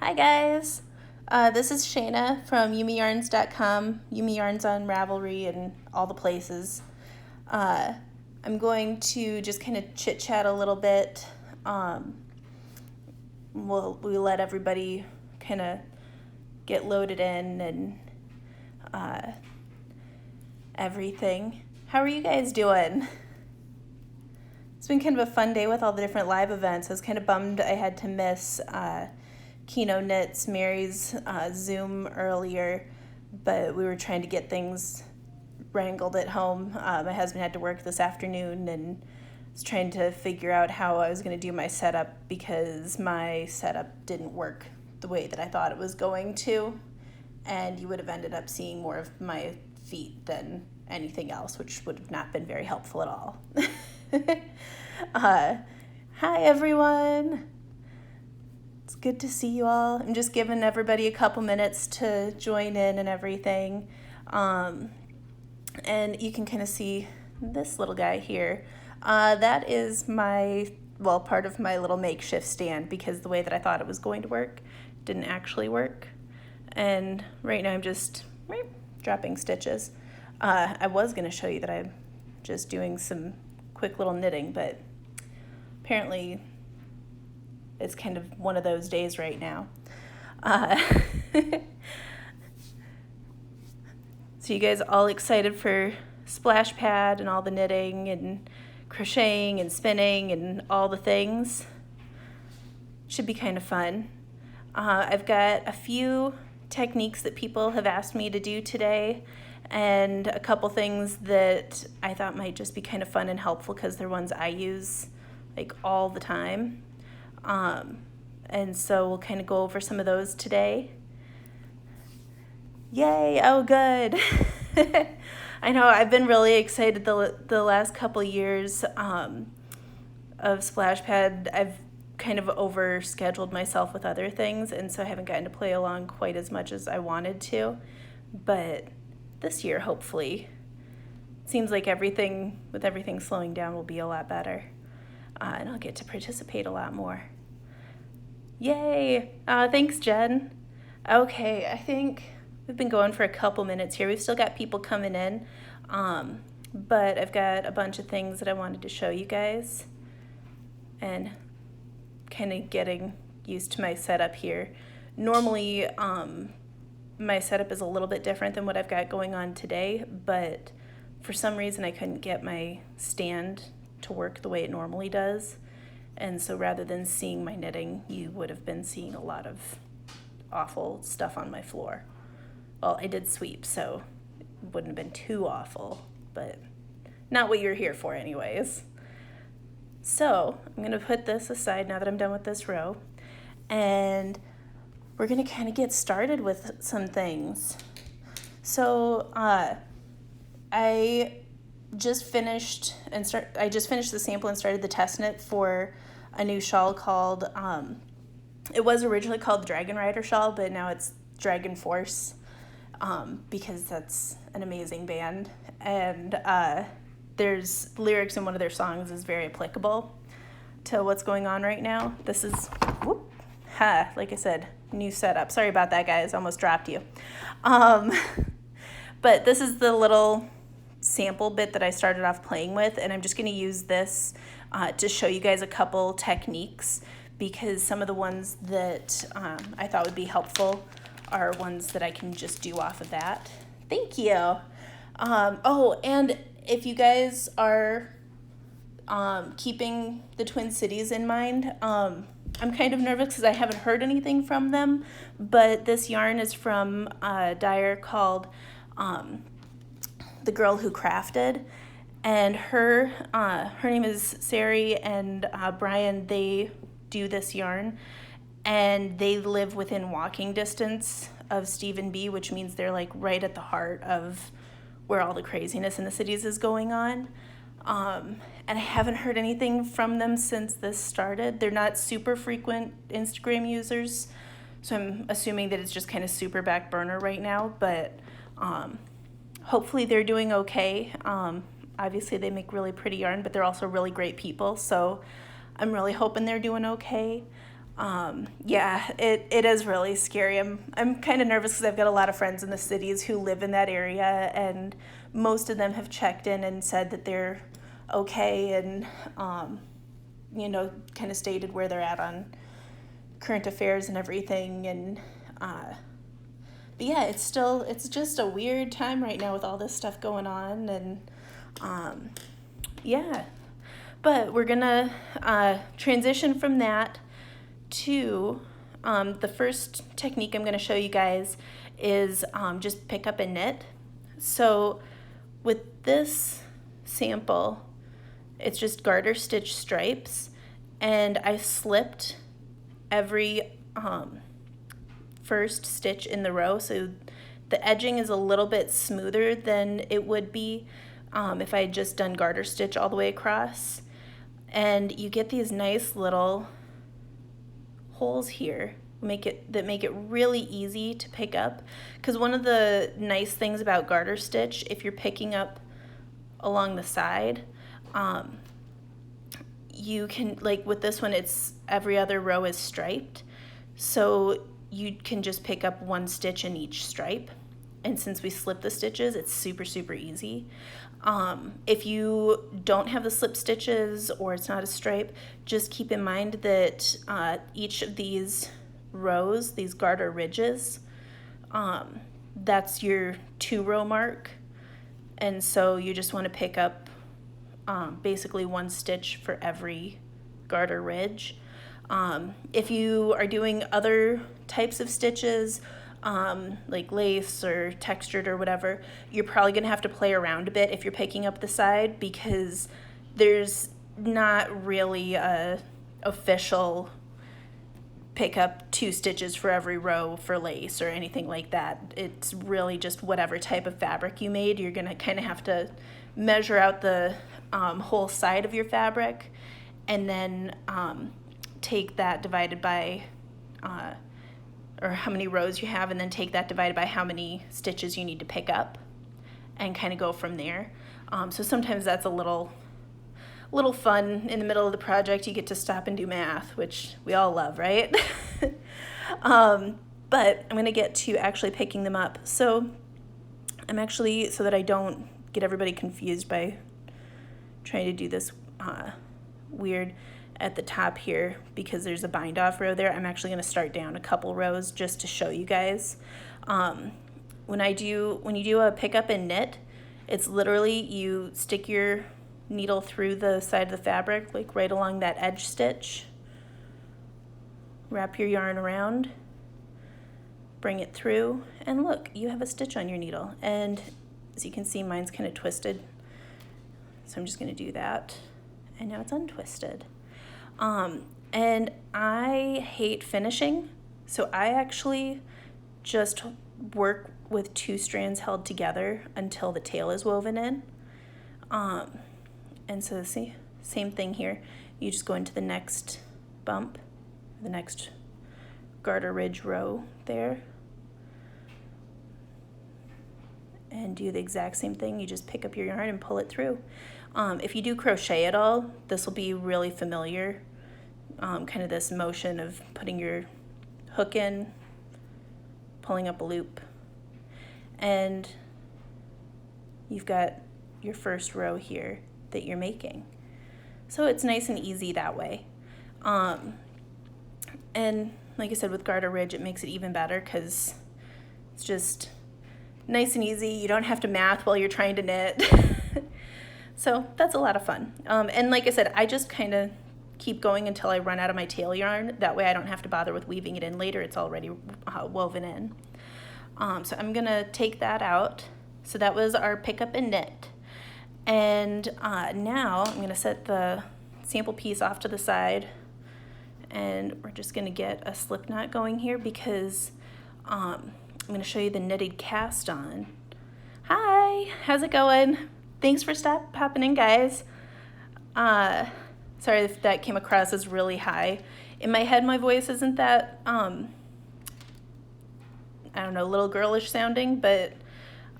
Hi guys, this is Shayna from yumiyarns.com, Yumi Yarns on Ravelry and all the places. I'm going to just kind of chit chat a little bit. We let everybody kind of get loaded in and everything. How are you guys doing? It's been kind of a fun day with all the different live events. I was kind of bummed I had to miss Kino Knits Mary's Zoom earlier, but we were trying to get things wrangled at home. My husband had to work this afternoon and was trying to figure out how I was going to do my setup because my setup didn't work the way that I thought it was going to, and you would have ended up seeing more of my feet than anything else, which would have not been very helpful at all. Hi everyone. It's good to see you all. I'm just giving everybody a couple minutes to join in and everything. And you can kind of see this little guy here. That is part of my little makeshift stand because the way that I thought it was going to work didn't actually work. And right now I'm just dropping stitches. I was going to show you that I'm just doing some quick little knitting, but apparently it's kind of one of those days right now. So you guys all excited for Splash Pad and all the knitting and crocheting and spinning and all the things? Should be kind of fun. I've got a few techniques that people have asked me to do today and a couple things that I thought might just be kind of fun and helpful because they're ones I use like all the time. And so we'll kind of go over some of those today. Yay, oh good. I know I've been really excited the last couple years of Splash Pad. I've kind of overscheduled myself with other things, and so I haven't gotten to play along quite as much as I wanted to. But this year, hopefully, it seems like everything slowing down will be a lot better. And I'll get to participate a lot more. Yay! Thanks, Jen. Okay, I think we've been going for a couple minutes here. We've still got people coming in, but I've got a bunch of things that I wanted to show you guys and kind of getting used to my setup here. Normally, my setup is a little bit different than what I've got going on today, but for some reason I couldn't get my stand to work the way it normally does. And so rather than seeing my knitting, you would have been seeing a lot of awful stuff on my floor. Well, I did sweep, so it wouldn't have been too awful, but not what you're here for anyways. So I'm gonna put this aside now that I'm done with this row, and we're gonna kind of get started with some things. So I just finished the sample and started the test knit for a new shawl called, it was originally called the Dragon Rider shawl, but now it's Dragon Force, because that's an amazing band. And there's lyrics in one of their songs is very applicable to what's going on right now. This is, like I said, new setup. Sorry about that, guys. Almost dropped you. But this is the little sample bit that I started off playing with, and I'm just going to use this to show you guys a couple techniques because some of the ones that I thought would be helpful are ones that I can just do off of that. Thank you. And if you guys are keeping the Twin Cities in mind, I'm kind of nervous because I haven't heard anything from them, but this yarn is from a dyer called The Girl Who Crafted, and her name is Sari and Brian. They do this yarn, and they live within walking distance of Stephen B, which means they're like right at the heart of where all the craziness in the cities is going on. And I haven't heard anything from them since this started. They're not super frequent Instagram users, so I'm assuming that it's just kind of super back burner right now, but hopefully they're doing okay. Obviously they make really pretty yarn, but they're also really great people, so I'm really hoping they're doing okay. Yeah, it is really scary. I'm kind of nervous because I've got a lot of friends in the cities who live in that area, and most of them have checked in and said that they're okay, and kind of stated where they're at on current affairs and everything. And but yeah, it's just a weird time right now with all this stuff going on, and yeah. But we're gonna transition from that to the first technique I'm going to show you guys is just pick up and knit. So with this sample, it's just garter stitch stripes, and I slipped every first stitch in the row, so the edging is a little bit smoother than it would be if I had just done garter stitch all the way across. And you get these nice little holes here that make it really easy to pick up, because one of the nice things about garter stitch, if you're picking up along the side, you can, like with this one, it's every other row is striped, so you can just pick up one stitch in each stripe, and since we slip the stitches, it's super easy. If you don't have the slip stitches or it's not a stripe, just keep in mind that each of these rows, these garter ridges, that's your 2-row mark, and so you just want to pick up basically one stitch for every garter ridge. If you are doing other types of stitches, like lace or textured or whatever, you're probably going to have to play around a bit if you're picking up the side, because there's not really a official pick up 2 stitches for every row for lace or anything like that. It's really just whatever type of fabric you made. You're going to kind of have to measure out the whole side of your fabric, and then take that divided by or how many rows you have, and then take that divided by how many stitches you need to pick up, and kind of go from there. So sometimes that's a little fun in the middle of the project. You get to stop and do math, which we all love, right? But I'm going to get to actually picking them up. So I'm actually, so that I don't get everybody confused by trying to do this weird at the top here, because there's a bind off row there, I'm actually going to start down a couple rows just to show you guys. When you do a pick up and knit, it's literally you stick your needle through the side of the fabric, like right along that edge stitch, wrap your yarn around, bring it through, and look, you have a stitch on your needle. And as you can see, mine's kind of twisted, so I'm just going to do that, and now it's untwisted. And I hate finishing, so I actually just work with 2 strands held together until the tail is woven in. And so see, same thing here. You just go into the next bump, the next garter ridge row there, and do the exact same thing. You just pick up your yarn and pull it through. If you do crochet at all, this will be really familiar. Kind of this motion of putting your hook in, pulling up a loop, and you've got your first row here that you're making. So it's nice and easy that way. And like I said, with garter ridge, it makes it even better because it's just nice and easy. You don't have to math while you're trying to knit. So that's a lot of fun. And like I said, I just kind of keep going until I run out of my tail yarn. That way I don't have to bother with weaving it in later. It's already woven in. So I'm going to take that out. So that was our pick up and knit. And now I'm going to set the sample piece off to the side, and we're just going to get a slip knot going here because I'm going to show you the knitted cast on. Hi, how's it going? Thanks for popping in, guys. Sorry if that came across as really high. In my head, my voice isn't that, I don't know, little girlish sounding, but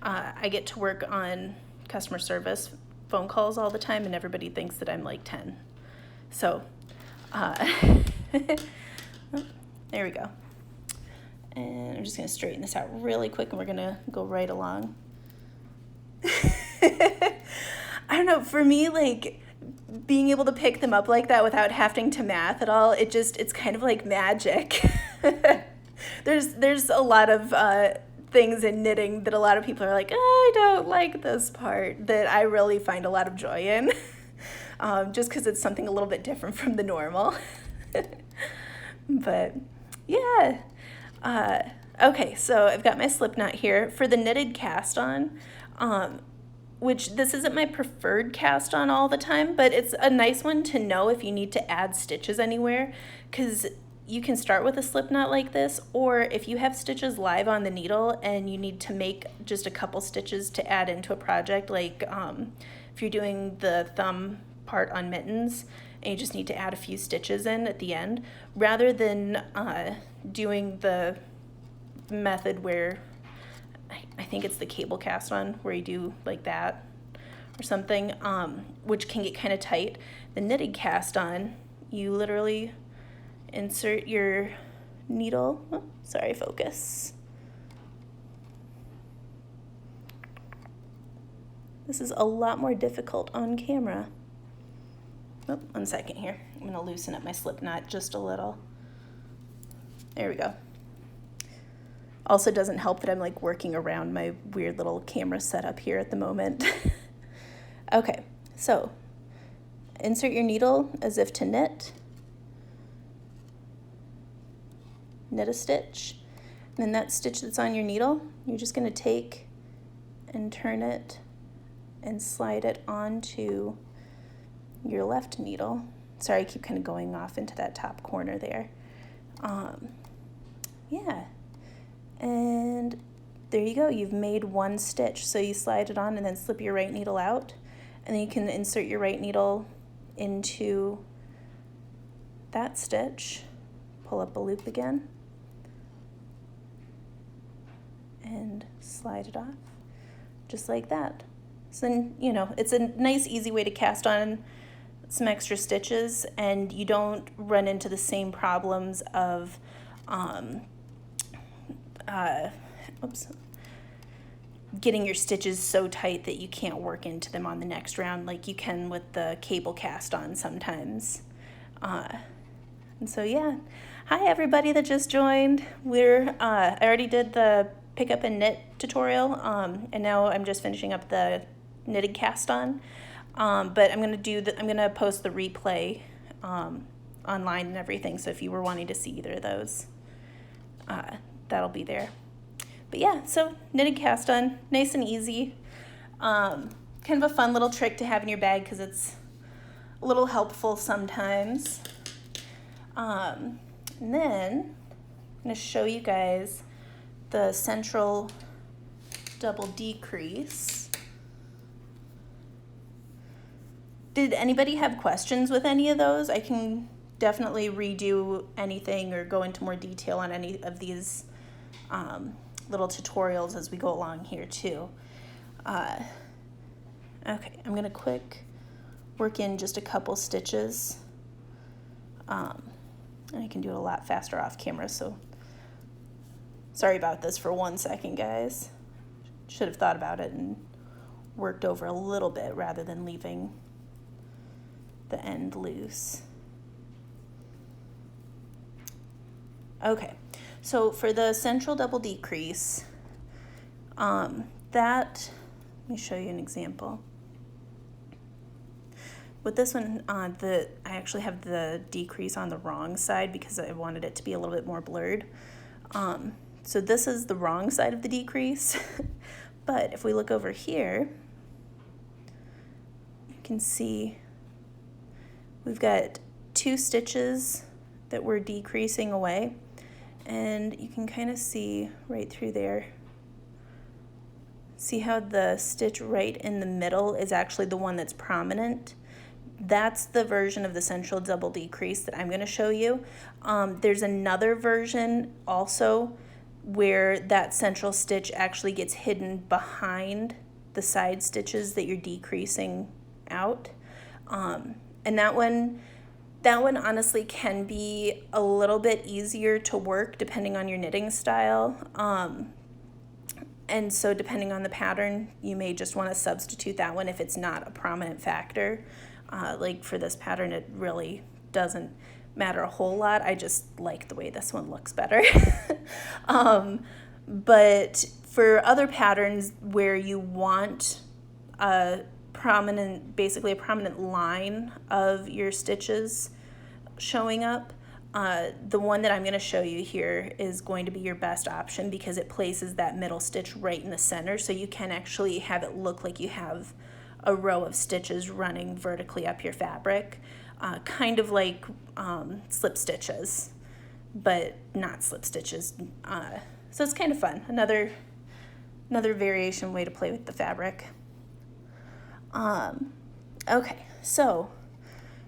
I get to work on customer service phone calls all the time, and everybody thinks that I'm like 10. So Oh, there we go. And I'm just going to straighten this out really quick, and we're going to go right along. I don't know, for me, like, being able to pick them up like that without having to math at all, it's kind of like magic. There's a lot of things in knitting that a lot of people are like, I don't like this part, that I really find a lot of joy in, just because it's something a little bit different from the normal. But yeah. Okay, so I've got my slip knot here for the knitted cast on, which this isn't my preferred cast on all the time, but it's a nice one to know if you need to add stitches anywhere, because you can start with a slip knot like this, or if you have stitches live on the needle and you need to make just a couple stitches to add into a project, like if you're doing the thumb part on mittens and you just need to add a few stitches in at the end, rather than doing the method where I think it's the cable cast on, where you do like that or something, which can get kind of tight. The knitted cast on, you literally insert your needle. Oh, sorry, focus. This is a lot more difficult on camera. Oh, 1 second here. I'm going to loosen up my slip knot just a little. There we go. Also doesn't help that I'm like working around my weird little camera setup here at the moment. Okay, so insert your needle as if to knit. Knit a stitch. And then that stitch that's on your needle, you're just going to take and turn it and slide it onto your left needle. Sorry, I keep kind of going off into that top corner there. Yeah. And there you go, you've made one stitch. So you slide it on and then slip your right needle out, and then you can insert your right needle into that stitch, pull up a loop again, and slide it off, just like that. So then, you know, it's a nice, easy way to cast on some extra stitches, and you don't run into the same problems of getting your stitches so tight that you can't work into them on the next round like you can with the cable cast on sometimes. And so yeah, hi everybody that just joined. I already did the pick up and knit tutorial, and now I'm just finishing up the knitted cast on. But I'm gonna post the replay online and everything. So if you were wanting to see either of those, that'll be there. But yeah, so knitted cast on, nice and easy. Kind of a fun little trick to have in your bag because it's a little helpful sometimes. And then I'm going to show you guys the central double decrease. Did anybody have questions with any of those? I can definitely redo anything or go into more detail on any of these little tutorials as we go along here too. Okay, I'm going to quick work in just a couple stitches. I can do it a lot faster off camera, so sorry about this for 1 second, guys. Should have thought about it and worked over a little bit rather than leaving the end loose. Okay, so for the central double decrease, let me show you an example. With this one, I actually have the decrease on the wrong side because I wanted it to be a little bit more blurred. So this is the wrong side of the decrease. But if we look over here, you can see we've got 2 stitches that we're decreasing away. And you can kind of see right through there. See how the stitch right in the middle is actually the one that's prominent? That's the version of the central double decrease that I'm going to show you. There's another version also where that central stitch actually gets hidden behind the side stitches that you're decreasing out. And that one That one honestly can be a little bit easier to work depending on your knitting style. And so depending on the pattern, you may just want to substitute that one if it's not a prominent factor. Like for this pattern, it really doesn't matter a whole lot. I just like the way this one looks better. But for other patterns where you want basically a prominent line of your stitches showing up, the one that I'm going to show you here is going to be your best option because it places that middle stitch right in the center, so you can actually have it look like you have a row of stitches running vertically up your fabric, kind of like slip stitches, but not slip stitches. So it's kind of fun. Another variation way to play with the fabric. Okay, so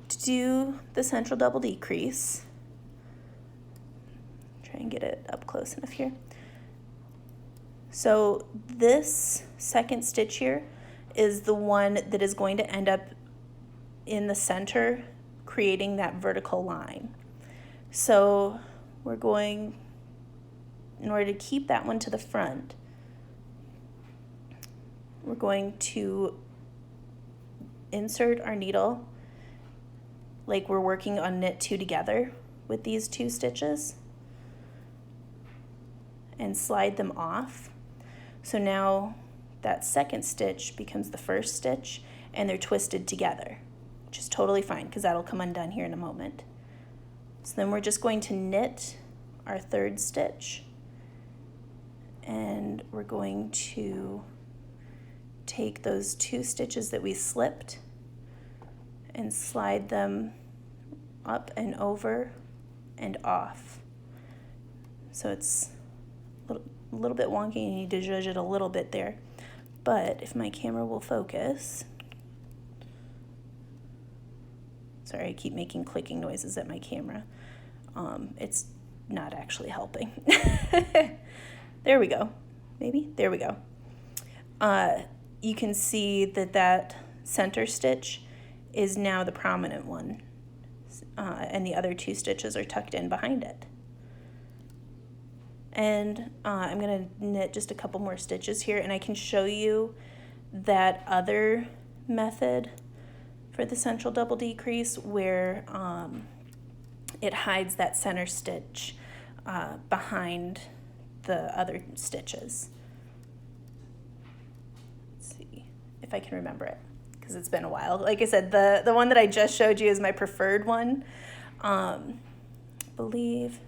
to do the central double decrease, try and get it up close enough here. So this second stitch here is the one that is going to end up in the center, creating that vertical line. So we're going, in order to keep that one to the front, we're going to insert our needle like we're working on knit two together with these two stitches and slide them off. So now that second stitch becomes the first stitch and they're twisted together, which is totally fine because that'll come undone here in a moment. So then we're just going to knit our third stitch and we're going to take those two stitches that we slipped and slide them up and over and off. So it's a little bit wonky, you need to judge it a little bit there. But if my camera will focus, sorry, I keep making clicking noises at my camera. It's not actually helping. There we go. Maybe, there we go. You can see that center stitch is now the prominent one, and the other two stitches are tucked in behind it. And I'm going to knit just a couple more stitches here, and I can show you that other method for the central double decrease where it hides that center stitch behind the other stitches. Let's see if I can remember it, because it's been a while. Like I said, the one that I just showed you is my preferred one. I believe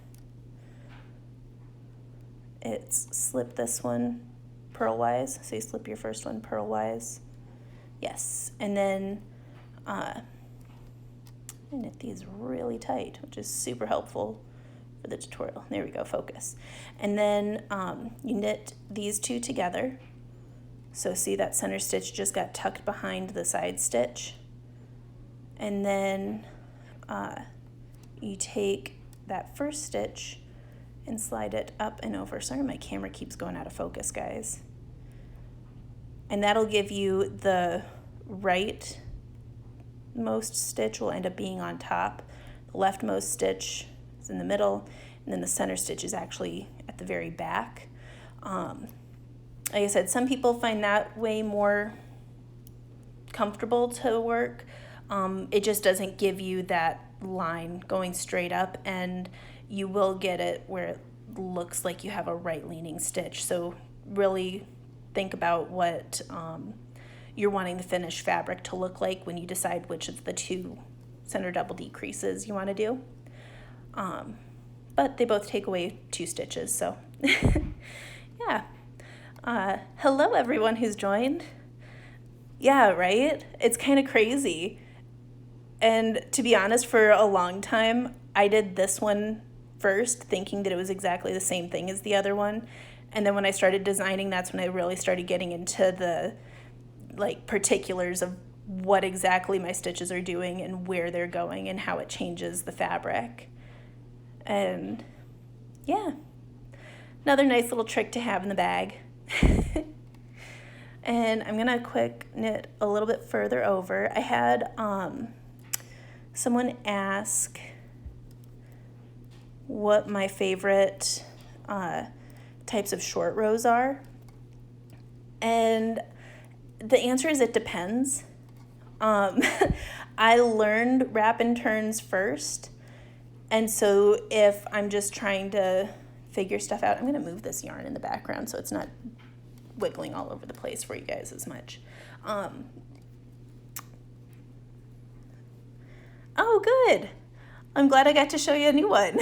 it's slip this one purlwise. So you slip your first one purlwise. Yes, and then I knit these really tight, which is super helpful for the tutorial. There we go, focus. And then you knit these two together. So see that center stitch just got tucked behind the side stitch. And then you take that first stitch and slide it up and over. Sorry, my camera keeps going out of focus, guys. And that'll give you the rightmost stitch will end up being on top. The leftmost stitch is in the middle, and then the center stitch is actually at the very back. Like I said, some people find that way more comfortable to work. It just doesn't give you that line going straight up, and you will get it where it looks like you have a right-leaning stitch. So really think about what you're wanting the finished fabric to look like when you decide which of the two center double decreases you want to do. But they both take away two stitches, so yeah. Hello everyone who's joined. Yeah, right? It's kind of crazy. And to be honest, for a long time, I did this one first, thinking that it was exactly the same thing as the other one. And then when I started designing, that's when I really started getting into the particulars of what exactly my stitches are doing and where they're going and how it changes the fabric. And yeah, another nice little trick to have in the bag. And I'm gonna quick knit a little bit further over. I had someone asked what my favorite types of short rows are. And the answer is it depends. I learned wrap and turns first. And so if I'm just trying to figure stuff out, I'm going to move this yarn in the background so it's not wiggling all over the place for you guys as much. Oh, good. I'm glad I got to show you a new one.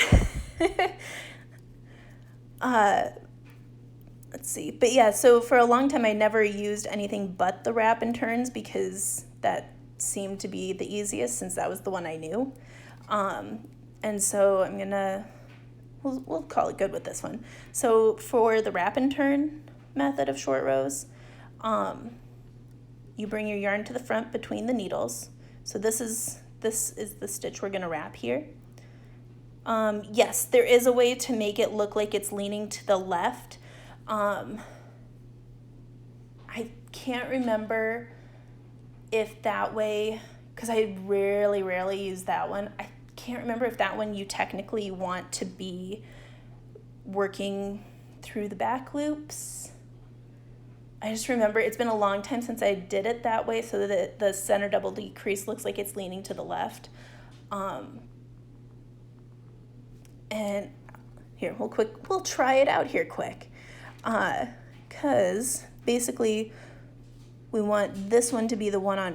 Let's see. But yeah, so for a long time I never used anything but the wrap and turns because that seemed to be the easiest since that was the one I knew. And so I'm gonna, we'll call it good with this one. So for the wrap and turn method of short rows, you bring your yarn to the front between the needles. So this is the stitch we're gonna wrap here. Yes, there is a way to make it look like it's leaning to the left. I can't remember if that way, because I rarely use that one. I can't remember if that one you technically want to be working through the back loops. I just remember it's been a long time since I did it that way so that the center double decrease looks like it's leaning to the left. And here, we'll try it out here quick. Because basically we want this one to be the one on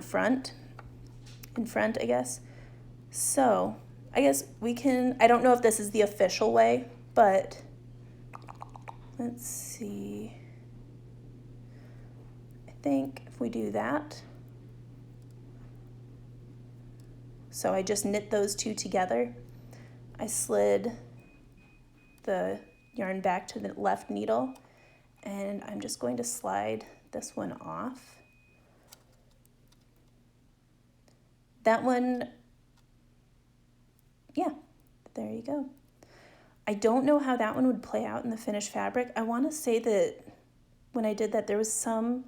in front, I guess. So I guess we can, I don't know if this is the official way, but let's see. I think if we do that. So I just knit those two together. I slid the yarn back to the left needle, and I'm just going to slide this one off. That one, yeah, there you go. I don't know how that one would play out in the finished fabric. I want to say that when I did that, there was some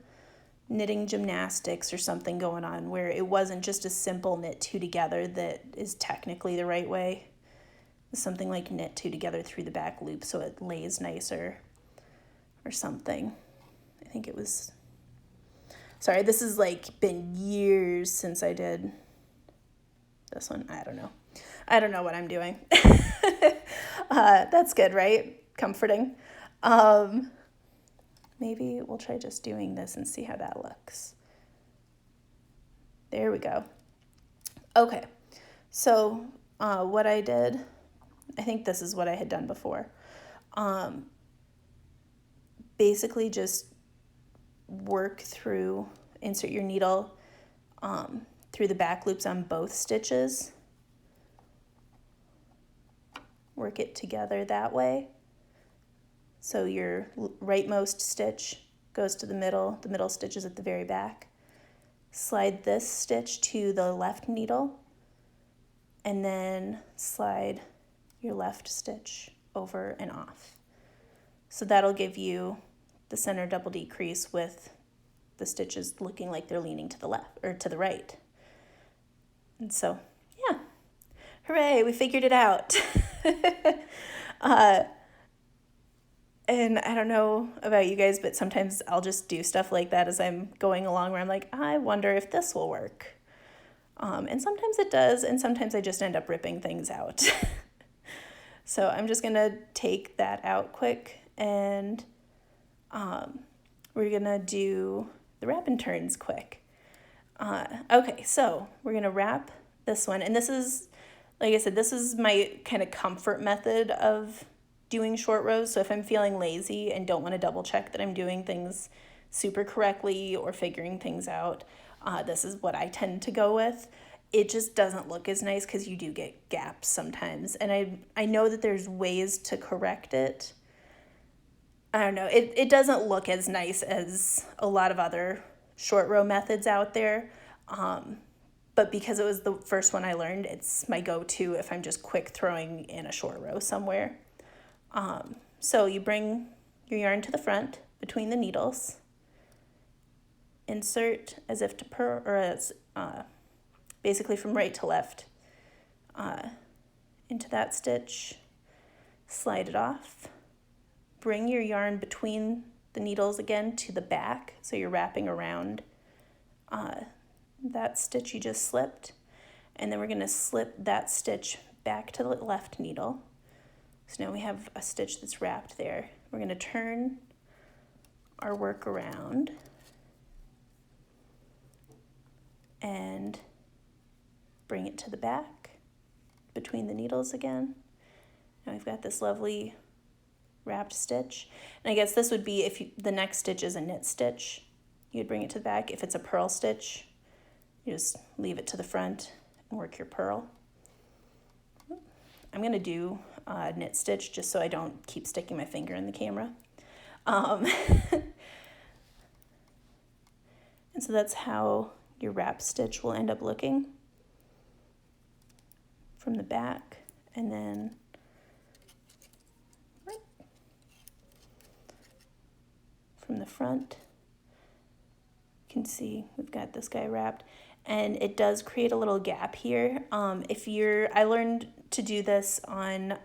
knitting gymnastics or something going on where it wasn't just a simple knit two together that is technically the right way. Something like knit two together through the back loop so it lays nicer or something. I think it was, sorry, this has like been years since I did this one. I don't know what I'm doing. That's good, right? Comforting. Maybe we'll try just doing this and see how that looks. There we go. Okay, so what I did, I think this is what I had done before. Basically just work through, insert your needle through the back loops on both stitches. Work it together that way. So your rightmost stitch goes to the middle stitch is at the very back. Slide this stitch to the left needle, and then slide your left stitch over and off. So that'll give you the center double decrease with the stitches looking like they're leaning to the left or to the right. And so, yeah, hooray, we figured it out. And I don't know about you guys, but sometimes I'll just do stuff like that as I'm going along where I'm like, I wonder if this will work. And sometimes it does, and sometimes I just end up ripping things out. So I'm just going to take that out quick, and we're going to do the wrap and turns quick. Okay, so we're going to wrap this one, and this is, like I said, this is my kind of comfort method of doing short rows. So if I'm feeling lazy and don't want to double check that I'm doing things super correctly or figuring things out, this is what I tend to go with. It just doesn't look as nice because you do get gaps sometimes. And I know that there's ways to correct it. I don't know. It doesn't look as nice as a lot of other short row methods out there. But because it was the first one I learned, it's my go-to if I'm just quick throwing in a short row somewhere. So you bring your yarn to the front between the needles, insert as if to purl, or as basically from right to left, into that stitch, slide it off, bring your yarn between the needles again to the back, so you're wrapping around that stitch you just slipped, and then we're going to slip that stitch back to the left needle. So now we have a stitch that's wrapped there. We're going to turn our work around and bring it to the back between the needles again. Now we've got this lovely wrapped stitch. And I guess this would be if the next stitch is a knit stitch, you'd bring it to the back. If it's a purl stitch, you just leave it to the front and work your purl. I'm going to do a knit stitch just so I don't keep sticking my finger in the camera. And so that's how your wrap stitch will end up looking from the back, and then from the front. You can see we've got this guy wrapped, and it does create a little gap here. I learned to do this on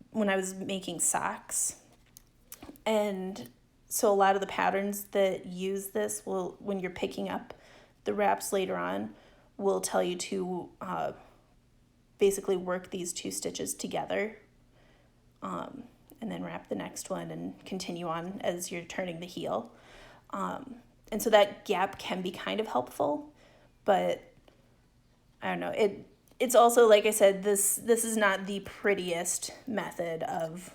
when I was making socks, and so a lot of the patterns that use this will, when you're picking up the wraps later on, will tell you to basically work these two stitches together, and then wrap the next one and continue on as you're turning the heel. And so that gap can be kind of helpful, but I don't know. It's also, like I said, this is not the prettiest method of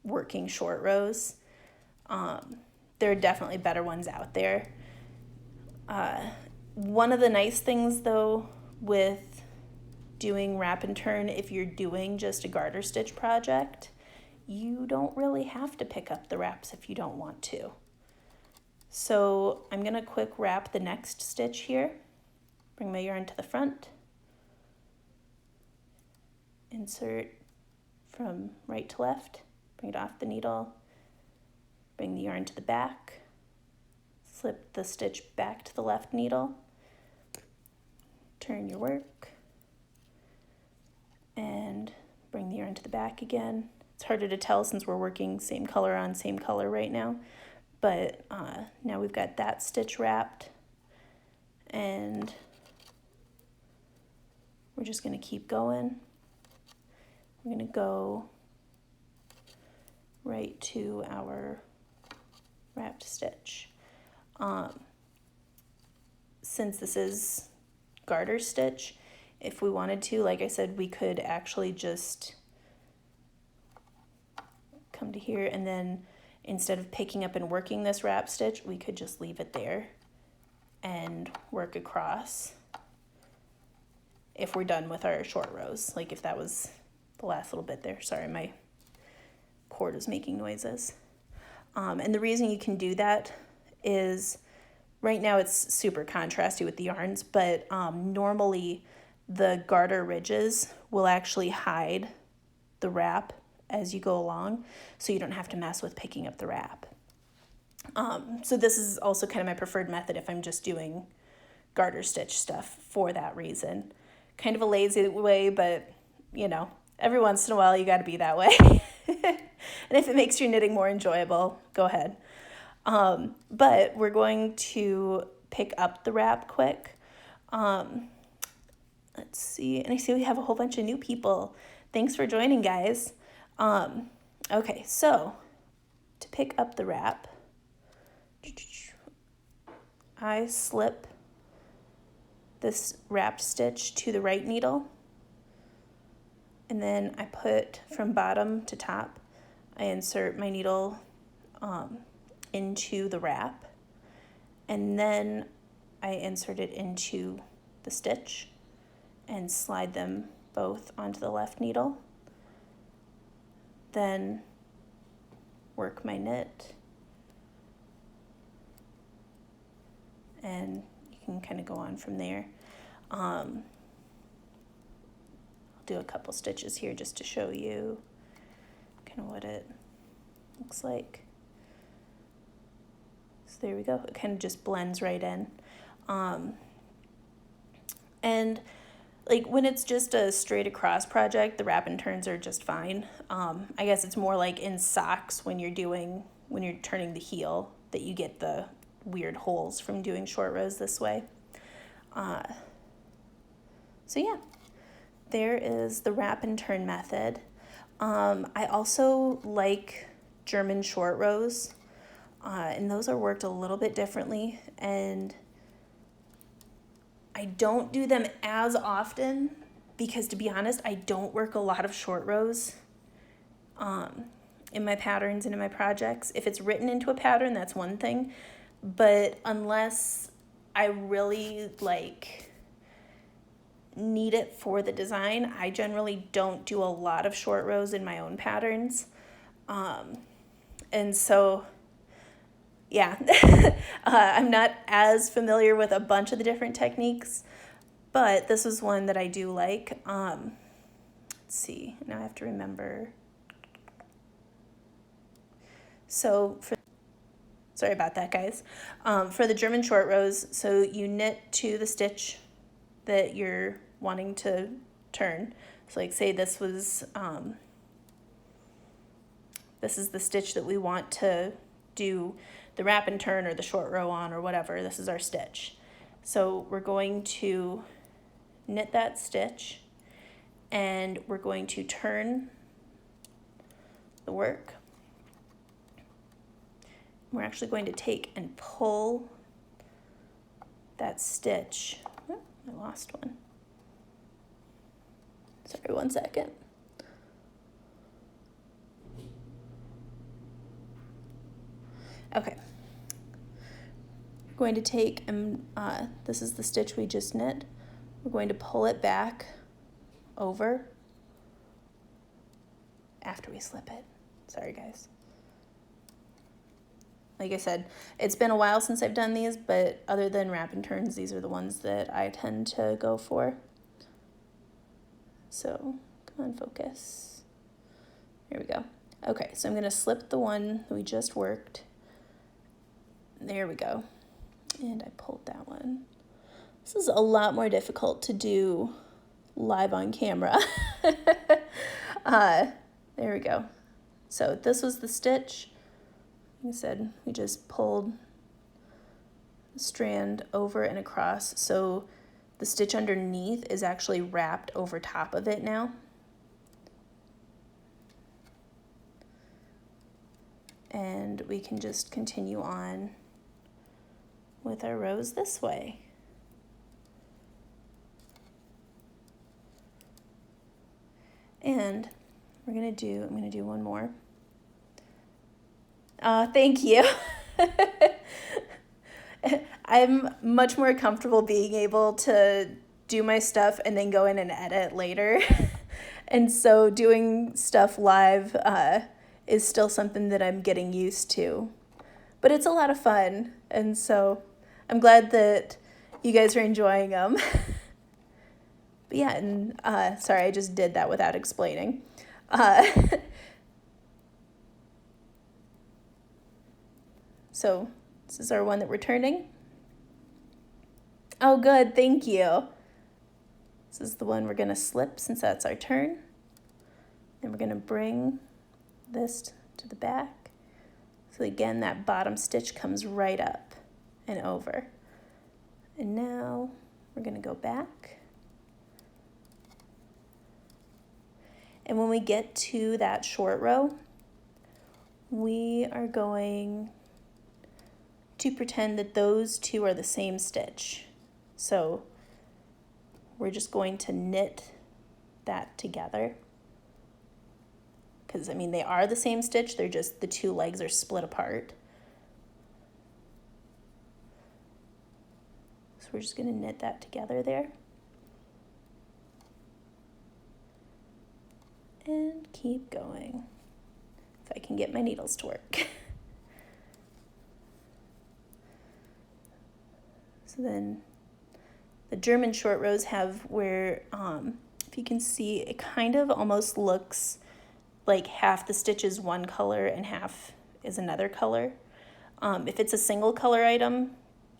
working short rows. There are definitely better ones out there. One of the nice things, though, with doing wrap and turn, if you're doing just a garter stitch project, you don't really have to pick up the wraps if you don't want to. So I'm going to quick wrap the next stitch here. Bring my yarn to the front. Insert from right to left. Bring it off the needle. Bring the yarn to the back. Slip the stitch back to the left needle. Turn your work. And bring the yarn to the back again. It's harder to tell since we're working same color on same color right now. But now we've got that stitch wrapped, and we're just going to keep going. We're going to go right to our wrapped stitch. Since this is garter stitch, if we wanted to, like I said, we could actually just come to here, and then instead of picking up and working this wrap stitch, we could just leave it there and work across if we're done with our short rows. Like if that was the last little bit there. Sorry, my cord is making noises. And the reason you can do that is right now it's super contrasty with the yarns, but normally the garter ridges will actually hide the wrap as you go along, so you don't have to mess with picking up the wrap. So this is also kind of my preferred method if I'm just doing garter stitch stuff for that reason. Kind of a lazy way, but you know, every once in a while you got to be that way. And if it makes your knitting more enjoyable, go ahead. But we're going to pick up the wrap quick. Let's see, and I see we have a whole bunch of new people. Thanks for joining, guys. Okay, so to pick up the wrap, I slip this wrapped stitch to the right needle, and then I put from bottom to top, I insert my needle into the wrap, and then I insert it into the stitch and slide them both onto the left needle. Then work my knit, and you can kind of go on from there. I'll do a couple stitches here just to show you kind of what it looks like. So there we go. It kind of just blends right in. And like when it's just a straight across project, the wrap and turns are just fine. I guess it's more like in socks when you're turning the heel that you get the weird holes from doing short rows this way. So yeah, there is the wrap and turn method. I also like German short rows, and those are worked a little bit differently, and I don't do them as often because, to be honest, I don't work a lot of short rows in my patterns and in my projects. If it's written into a pattern, that's one thing, but unless I really need it for the design, I generally don't do a lot of short rows in my own patterns. And so yeah, I'm not as familiar with a bunch of the different techniques, but this is one that I do like. Let's see, now I have to remember. So sorry about that, guys. For the German short rows, so you knit to the stitch that you're wanting to turn. So like say this is the stitch that we want to do the wrap and turn or the short row on or whatever. This is our stitch. So we're going to knit that stitch and we're going to turn the work. We're actually going to take and pull that stitch. Oh, I lost one. Sorry, 1 second. Okay. We're going to take, this is the stitch we just knit. We're going to pull it back over after we slip it. Sorry, guys. Like I said, it's been a while since I've done these, but other than wrap and turns, these are the ones that I tend to go for. So, come on, focus. Here we go. Okay, so I'm going to slip the one that we just worked. There we go. And I pulled that one. This is a lot more difficult to do live on camera. There we go. So this was the stitch. Like I said, we just pulled the strand over and across. So the stitch underneath is actually wrapped over top of it now. And we can just continue on with our rows this way. And I'm gonna do one more. Thank you. I'm much more comfortable being able to do my stuff and then go in and edit later. And so doing stuff live is still something that I'm getting used to. But it's a lot of fun, and so I'm glad that you guys are enjoying them. But yeah, and sorry, I just did that without explaining. So this is our one that we're turning. Oh, good, thank you. This is the one we're gonna slip since that's our turn. And we're gonna bring this to the back. So again, that bottom stitch comes right up and over. And now we're gonna go back. And when we get to that short row, we are going to pretend that those two are the same stitch. So we're just going to knit that together. Because, I mean, they are the same stitch, they're just the two legs are split apart. So we're just going to knit that together there. And keep going. If I can get my needles to work. So then the German short rows have where, if you can see, it kind of almost looks like half the stitch is one color and half is another color. If it's a single color item,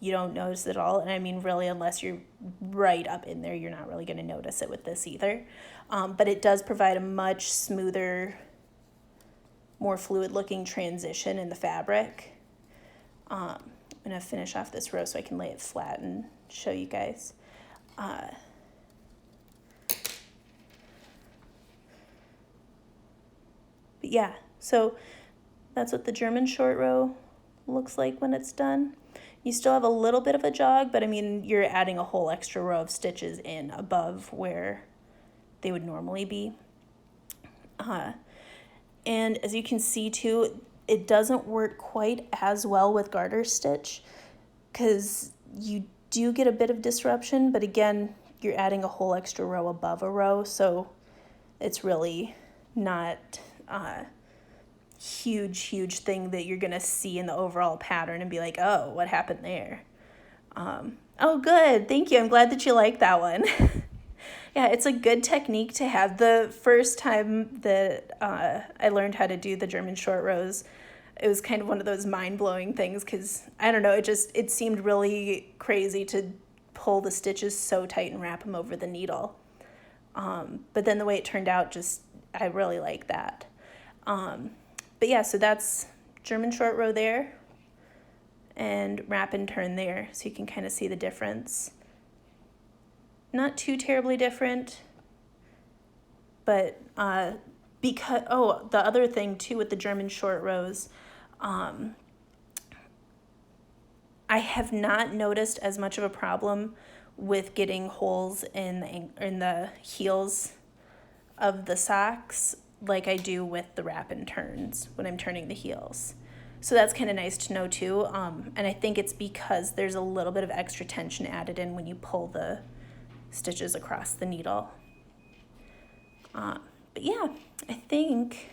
you don't notice it at all. And I mean, really, unless you're right up in there, you're not really going to notice it with this either. But it does provide a much smoother, more fluid looking transition in the fabric. I'm going to finish off this row so I can lay it flat and show you guys. But yeah, so that's what the German short row looks like when it's done. You still have a little bit of a jog, but I mean, you're adding a whole extra row of stitches in above where they would normally be. And as you can see too, it doesn't work quite as well with garter stitch because you do get a bit of disruption, but again, you're adding a whole extra row above a row, so it's really not a huge thing that you're gonna see in the overall pattern and be like, oh, what happened there? Oh, good, thank you. I'm glad that you like that one. Yeah, it's a good technique to have. The first time that I learned how to do the German short rows, it was kind of one of those mind-blowing things because, I don't know, it seemed really crazy to pull the stitches so tight and wrap them over the needle. But then the way it turned out, I really like that. But yeah, so that's German short row there and wrap and turn there, so you can kind of see the difference. Not too terribly different, but because, the other thing too with the German short rows, I have not noticed as much of a problem with getting holes in the heels of the socks like I do with the wrap and turns when I'm turning the heels. So that's kind of nice to know too, and I think it's because there's a little bit of extra tension added in when you pull the stitches across the needle. But yeah, I think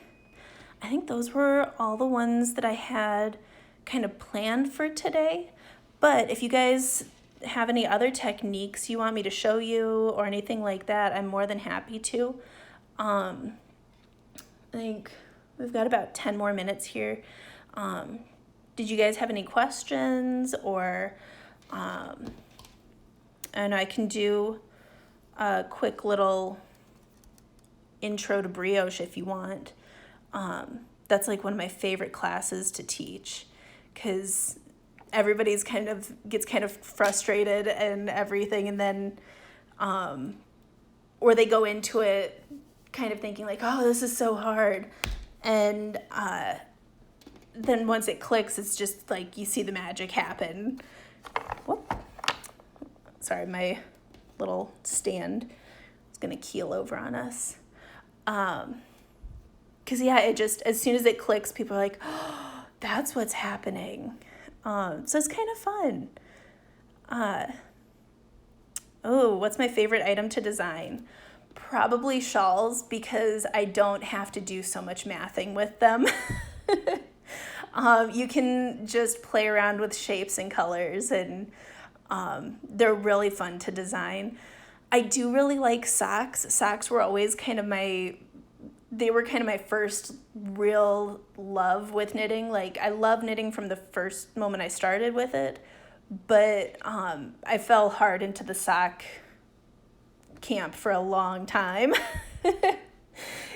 those were all the ones that I had kind of planned for today. But if you guys have any other techniques you want me to show you or anything like that, I'm more than happy to. I think we've got about 10 more minutes here. Did you guys have any questions, or and I can do a quick little intro to brioche if you want. That's like one of my favorite classes to teach because everybody's gets kind of frustrated and everything, and then or they go into it kind of thinking like, oh, this is so hard, and then once it clicks, it's just like you see the magic happen. Whoop. Sorry, my little stand is gonna keel over on us. Because yeah, it just, as soon as it clicks, people are like, oh, that's what's happening. So it's kind of fun. What's my favorite item to design? Probably shawls, because I don't have to do so much mathing with them. You can just play around with shapes and colors, and they're really fun to design. I do really like socks. Socks were always kind of my first real love with knitting. Like, I love knitting from the first moment I started with it, but I fell hard into the sock camp for a long time.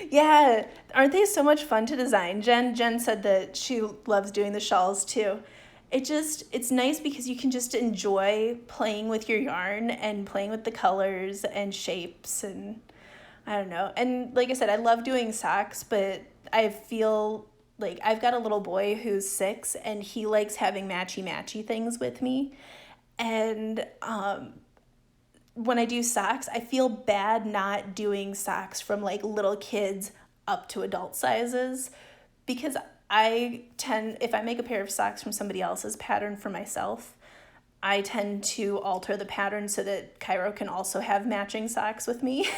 Yeah, aren't they so much fun to design? Jen said that she loves doing the shawls too. It's nice because you can just enjoy playing with your yarn and playing with the colors and shapes, and I don't know. And like I said, I love doing socks, but I feel like I've got a little boy who's 6 and he likes having matchy things with me. And when I do socks, I feel bad not doing socks from like little kids up to adult sizes, because if I make a pair of socks from somebody else's pattern for myself, I tend to alter the pattern so that Cairo can also have matching socks with me,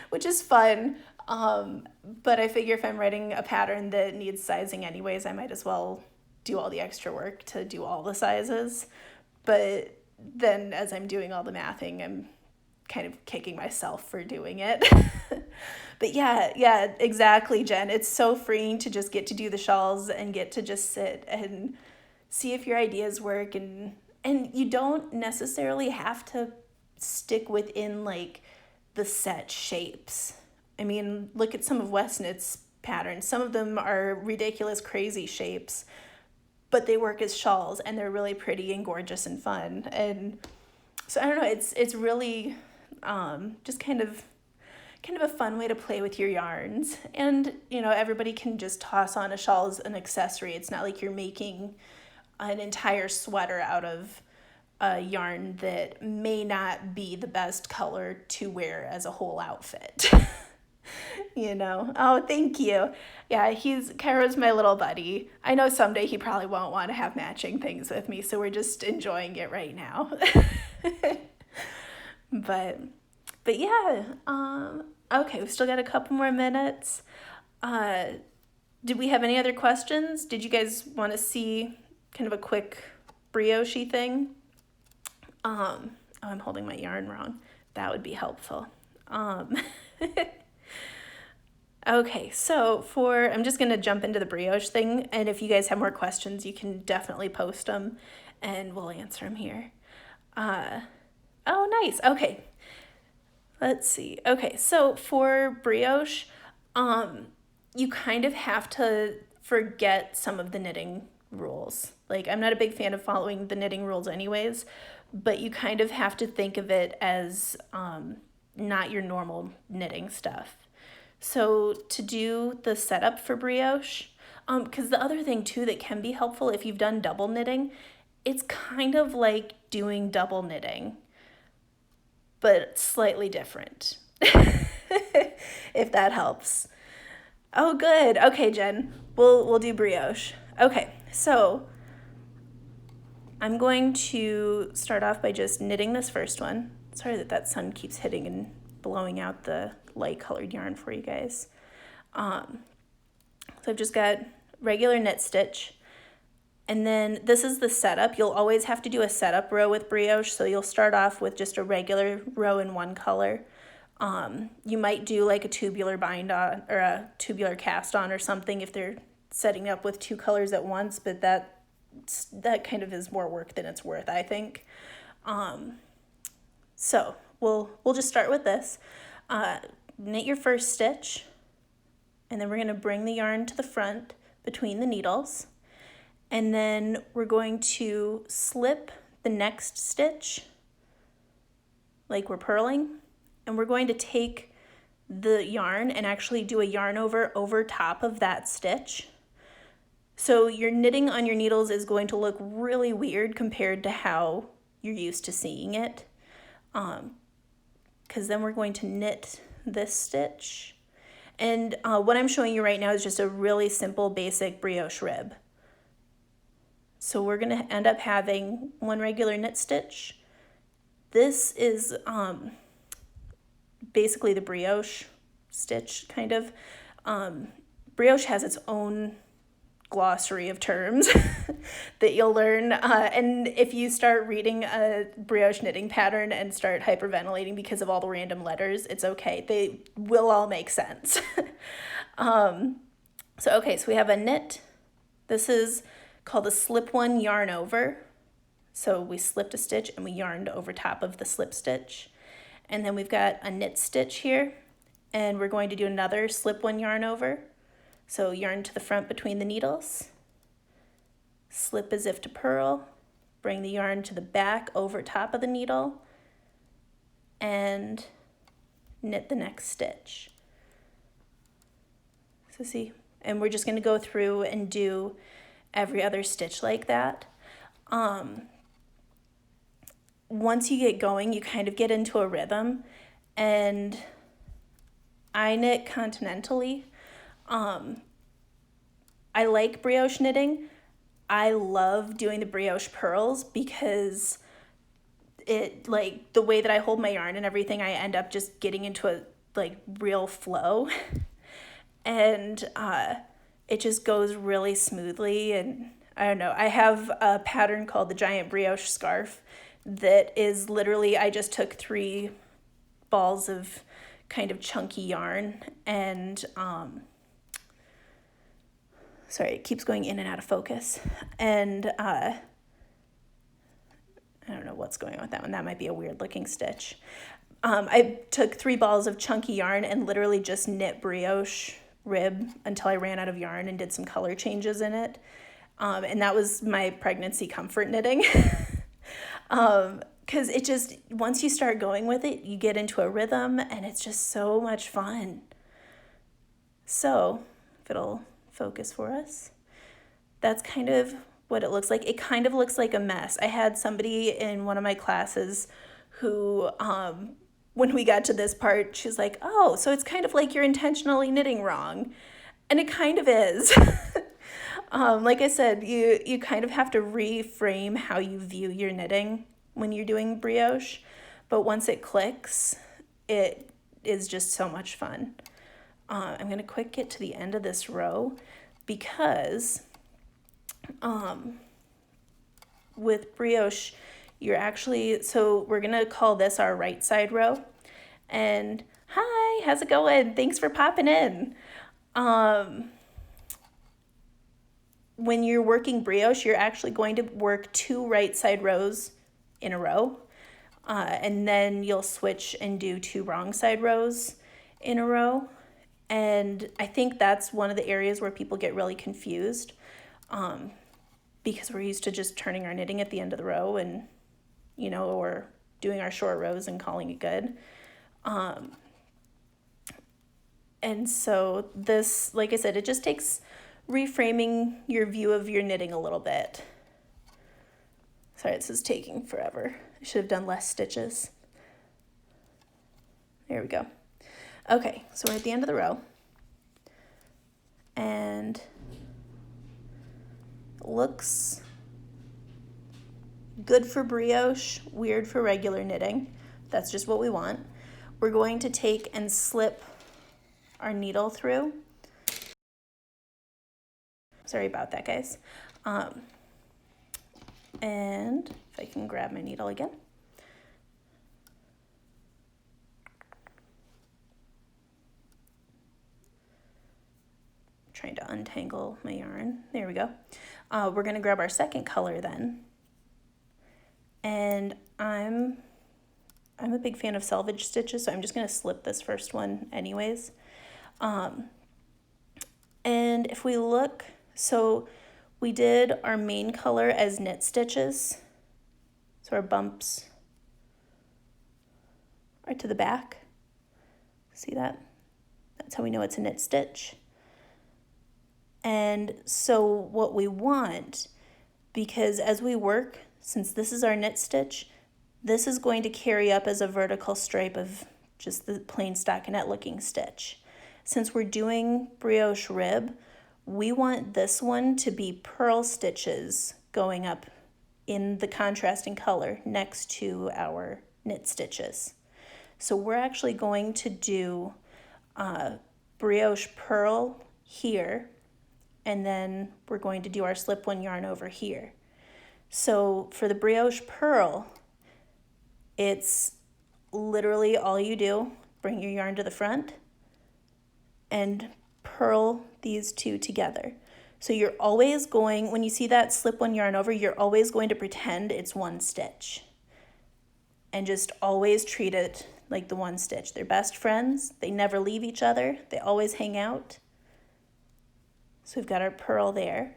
which is fun. But I figure if I'm writing a pattern that needs sizing anyways, I might as well do all the extra work to do all the sizes. But then as I'm doing all the mathing, I'm kind of kicking myself for doing it. But yeah, exactly, Jen. It's so freeing to just get to do the shawls and get to just sit and see if your ideas work. And And you don't necessarily have to stick within like the set shapes. I mean, look at some of Westnit's patterns. Some of them are ridiculous, crazy shapes, but they work as shawls and they're really pretty and gorgeous and fun. And so I don't know, it's really just kind of a fun way to play with your yarns. And, you know, everybody can just toss on a shawl as an accessory. It's not like you're making an entire sweater out of a yarn that may not be the best color to wear as a whole outfit. You know? Oh, thank you. Yeah, Cairo's my little buddy. I know someday he probably won't want to have matching things with me, so we're just enjoying it right now. But yeah, okay, we've still got a couple more minutes. Did we have any other questions? Did you guys want to see kind of a quick brioche thing? Oh, I'm holding my yarn wrong. That would be helpful. Okay, so I'm just going to jump into the brioche thing, and if you guys have more questions, you can definitely post them, and we'll answer them here. Oh, nice. Okay. Let's see. Okay, so for brioche, you kind of have to forget some of the knitting rules. Like, I'm not a big fan of following the knitting rules anyways, but you kind of have to think of it as not your normal knitting stuff. So to do the setup for brioche, because the other thing too that can be helpful if you've done double knitting, it's kind of like doing double knitting, but slightly different, if that helps. Oh, good. Okay, Jen, we'll do brioche. Okay, so I'm going to start off by just knitting this first one. Sorry that sun keeps hitting and blowing out the light colored yarn for you guys. So I've just got regular knit stitch, and then this is the setup. You'll always have to do a setup row with brioche, so you'll start off with just a regular row in one color. You might do like a tubular bind on or a tubular cast on or something if they're setting up with two colors at once, but that kind of is more work than it's worth, I think. So we'll just start with this. Knit your first stitch, and then we're going to bring the yarn to the front between the needles, and then we're going to slip the next stitch like we're purling, and we're going to take the yarn and actually do a yarn over top of that stitch. So your knitting on your needles is going to look really weird compared to how you're used to seeing it, because then we're going to knit this stitch. And what I'm showing you right now is just a really simple basic brioche rib. So we're going to end up having one regular knit stitch. This is basically the brioche stitch, kind of. Brioche has its own glossary of terms that you'll learn, and if you start reading a brioche knitting pattern and start hyperventilating because of all the random letters, it's okay. They will all make sense. So we have a knit. This is called a slip one yarn over. So we slipped a stitch and we yarned over top of the slip stitch. And then we've got a knit stitch here, and we're going to do another slip one yarn over. So yarn to the front between the needles, slip as if to purl, bring the yarn to the back over top of the needle, and knit the next stitch. So see, and we're just going to go through and do every other stitch like that. Once you get going, you kind of get into a rhythm, and I knit continentally. I like brioche knitting. I love doing the brioche purls because it, like, the way that I hold my yarn and everything, I end up just getting into a real flow. And it just goes really smoothly. And I don't know, I have a pattern called the Giant Brioche Scarf that is literally, I just took 3 balls of kind of chunky yarn and sorry, it keeps going in and out of focus. And what's going on with that one. That might be a weird looking stitch. I took 3 balls of chunky yarn and literally just knit brioche rib until I ran out of yarn and did some color changes in it. And that was my pregnancy comfort knitting. Because it just, once you start going with it, you get into a rhythm and it's just so much fun. So, if it'll focus for us, that's kind of what it looks like. It kind of looks like a mess. I had somebody in one of my classes who, when we got to this part, she's like, oh, so it's kind of like you're intentionally knitting wrong. And it kind of is. Like I said, you kind of have to reframe how you view your knitting when you're doing brioche. But once it clicks, it is just so much fun. I'm going to quick get to the end of this row because with brioche, you're actually, so we're going to call this our right side row. And hi, how's it going? Thanks for popping in. When you're working brioche, you're actually going to work 2 right side rows in a row. And then you'll switch and do 2 wrong side rows in a row. And I think that's one of the areas where people get really confused, because we're used to just turning our knitting at the end of the row and, or doing our short rows and calling it good. And so this, like I said, it just takes reframing your view of your knitting a little bit. Sorry, this is taking forever. I should have done less stitches. There we go. Okay, so we're at the end of the row. And it looks good for brioche, weird for regular knitting. That's just what we want. We're going to take and slip our needle through. Sorry about that, guys. And if I can grab my needle again. Trying to untangle my yarn. There we go. We're going to grab our second color then. And I'm a big fan of selvage stitches, so I'm just going to slip this first one anyways. And if we look, so we did our main color as knit stitches. So our bumps are to the back. See that? That's how we know it's a knit stitch. And so what we want, because as we work, since this is our knit stitch, this is going to carry up as a vertical stripe of just the plain stockinette looking stitch. Since we're doing brioche rib, we want this one to be purl stitches going up in the contrasting color next to our knit stitches. So we're actually going to do brioche purl here, and then we're going to do our slip one yarn over here. So for the brioche purl, it's literally all you do, bring your yarn to the front and purl these 2 together. So you're always going, when you see that slip one yarn over, you're always going to pretend it's one stitch. And just always treat it like the one stitch. They're best friends. They never leave each other. They always hang out. So we've got our purl there.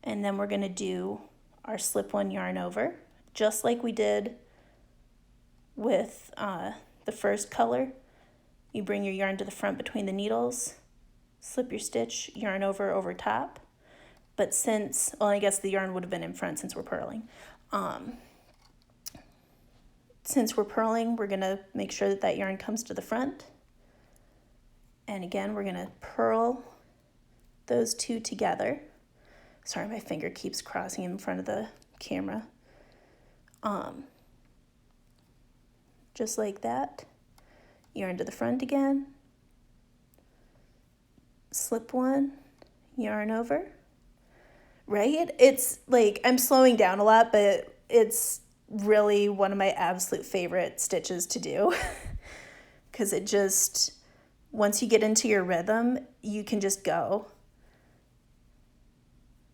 And then we're going to do our slip one yarn over, just like we did with the first color. You bring your yarn to the front between the needles, slip your stitch, yarn over top. But since, well, I guess the yarn would have been in front since we're purling. Since we're purling, we're going to make sure that yarn comes to the front. And again, we're going to purl those 2 together. Sorry, my finger keeps crossing in front of the camera. Just like that. Yarn to the front again. Slip one, yarn over. Right? It's like, I'm slowing down a lot, but it's really one of my absolute favorite stitches to do. Because it just, once you get into your rhythm, you can just go.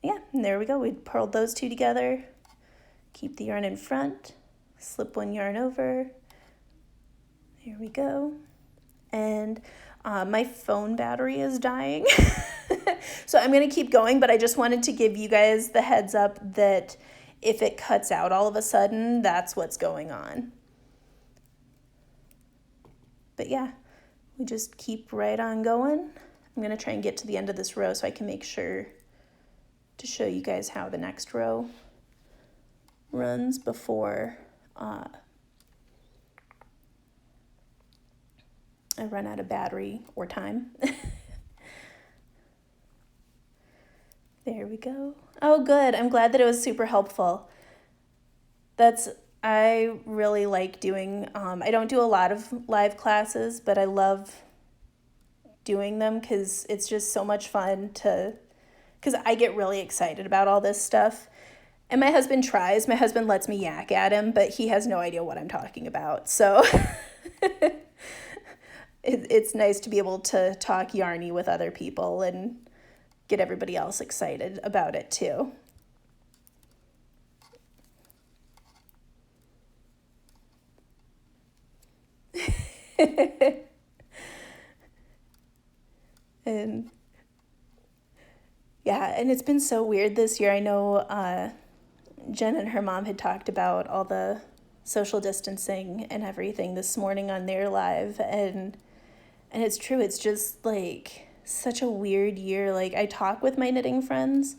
Yeah, and there we go. We purled those 2 together. Keep the yarn in front, slip one yarn over. Here we go. And my phone battery is dying. So I'm going to keep going, but I just wanted to give you guys the heads up that if it cuts out all of a sudden, that's what's going on. But yeah, we just keep right on going. I'm going to try and get to the end of this row so I can make sure to show you guys how the next row runs before I run out of battery or time. There we go. Oh, good. I'm glad that it was super helpful. I really like doing, I don't do a lot of live classes, but I love doing them because it's just so much fun because I get really excited about all this stuff. And my husband tries. My husband lets me yak at him, but he has no idea what I'm talking about. So it's nice to be able to talk yarny with other people and get everybody else excited about it too. And yeah, and it's been so weird this year. I know Jen and her mom had talked about all the social distancing and everything this morning on their live, and it's true. It's just like such a weird year. Like, I talk with my knitting friends,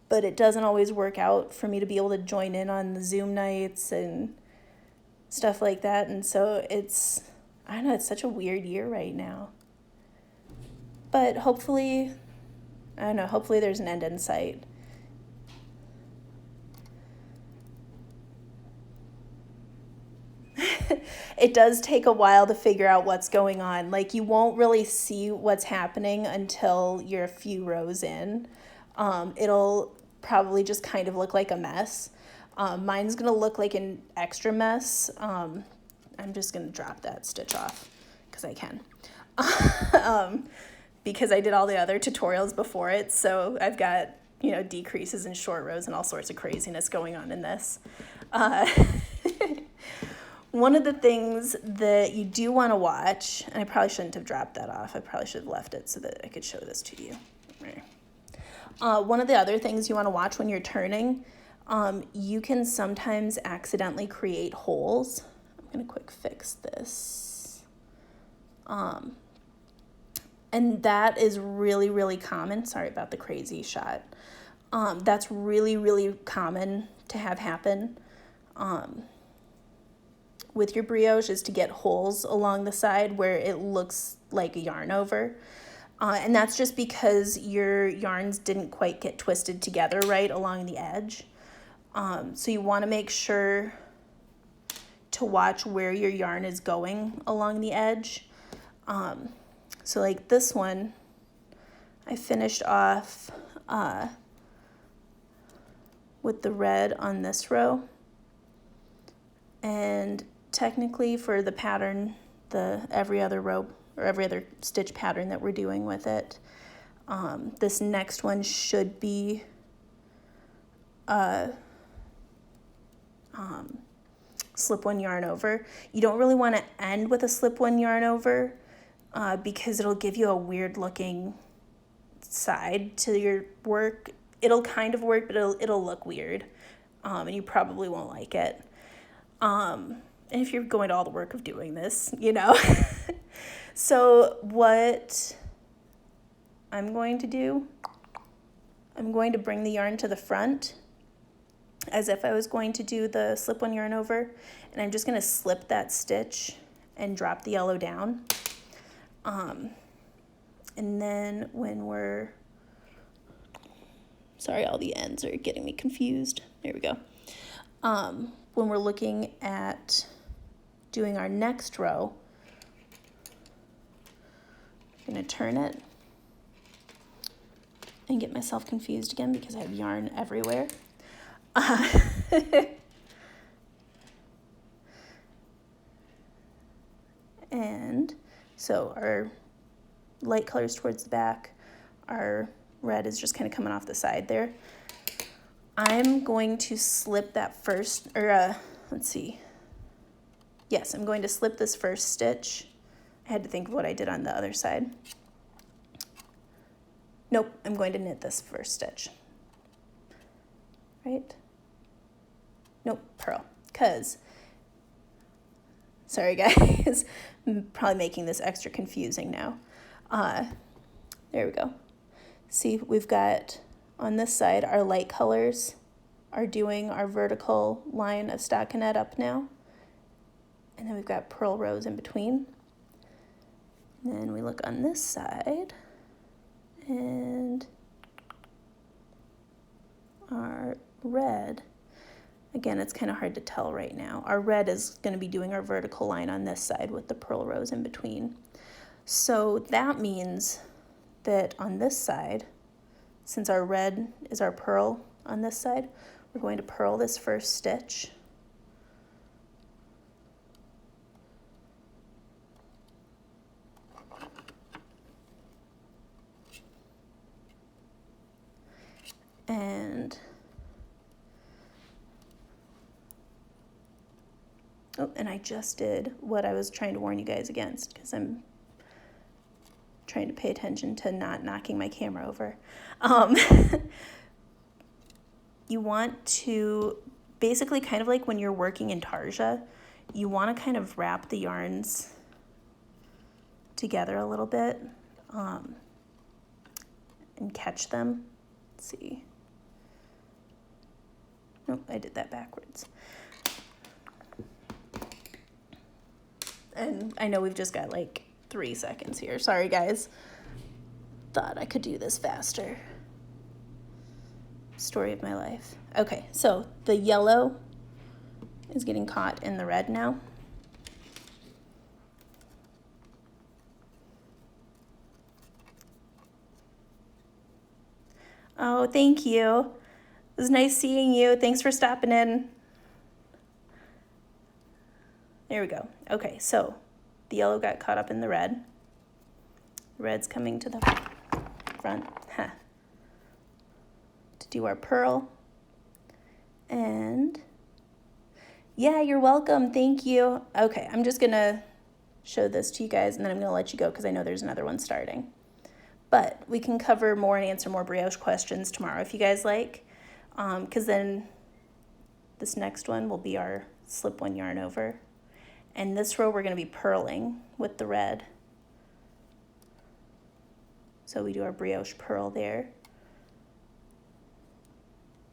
but it doesn't always work out for me to be able to join in on the Zoom nights and stuff like that. And so I don't know, it's such a weird year right now. But hopefully, I don't know, hopefully there's an end in sight. It does take a while to figure out what's going on. Like, you won't really see what's happening until you're a few rows in. It'll probably just kind of look like a mess. Mine's gonna look like an extra mess. I'm just gonna drop that stitch off because I can. Because I did all the other tutorials before it, so I've got, decreases in short rows and all sorts of craziness going on in this. One of the things that you do want to watch, and I probably shouldn't have dropped that off. I probably should have left it so that I could show this to you. One of the other things you want to watch when you're turning, you can sometimes accidentally create holes. I'm going to quick fix this. And that is really, really common. Sorry about the crazy shot. That's really, really common to have happen with your brioche, is to get holes along the side where it looks like a yarn over. And that's just because your yarns didn't quite get twisted together right along the edge. So you want to make sure to watch where your yarn is going along the edge. So like this one, I finished off with the red on this row. And technically for the pattern, the every other row or every other stitch pattern that we're doing with it, this next one should be slip one yarn over. You don't really want to end with a slip one yarn over because it'll give you a weird looking side to your work. It'll kind of work, but it'll look weird, and you probably won't like it. And if you're going to all the work of doing this, So what I'm going to do, I'm going to bring the yarn to the front as if I was going to do the slip one yarn over, and I'm just going to slip that stitch and drop the yellow down. And then when sorry, all the ends are getting me confused. There we go. When we're looking at doing our next row, I'm going to turn it and get myself confused again because I have yarn everywhere. And so our light colors towards the back, our red is just kind of coming off the side there. I'm going to slip that first, or let's see. Yes, I'm going to slip this first stitch. I had to think of what I did on the other side. Nope, I'm going to knit this first stitch. Right? Nope, purl, because, sorry guys, I'm probably making this extra confusing now. There we go. See, we've got on this side, our light colors are doing our vertical line of stockinette up now. And then we've got purl rows in between. And then we look on this side, and our red, again, it's kind of hard to tell right now. Our red is going to be doing our vertical line on this side with the purl rows in between. So that means that on this side, since our red is our purl on this side, we're going to purl this first stitch. And I just did what I was trying to warn you guys against, because I'm trying to pay attention to not knocking my camera over. You want to basically, kind of like when you're working in tarsia, you want to kind of wrap the yarns together a little bit and catch them. Let's see. Nope, I did that backwards. And I know we've just got like 3 seconds here. Sorry, guys. Thought I could do this faster. Story of my life. Okay, so the yellow is getting caught in the red now. Oh, thank you. It was nice seeing you. Thanks for stopping in. There we go. Okay, so the yellow got caught up in the red. The red's coming to the front. To do our purl. And yeah, you're welcome. Thank you. Okay, I'm just going to show this to you guys, and then I'm going to let you go because I know there's another one starting. But we can cover more and answer more brioche questions tomorrow if you guys like, because then this next one will be our slip one yarn over. And this row we're going to be purling with the red. So we do our brioche purl there.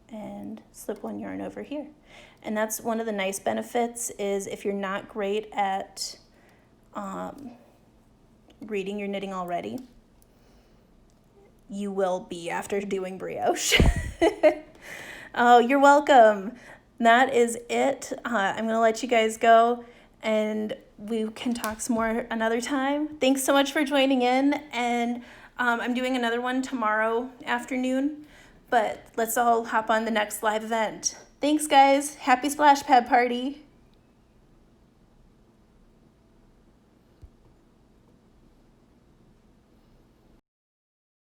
And slip one yarn over here. And that's one of the nice benefits, is if you're not great at reading your knitting already, you will be after doing brioche. Oh, you're welcome. That is it. I'm going to let you guys go, and we can talk some more another time. Thanks so much for joining in, and I'm doing another one tomorrow afternoon, but let's all hop on the next live event. Thanks, guys. Happy Splash Pad Party.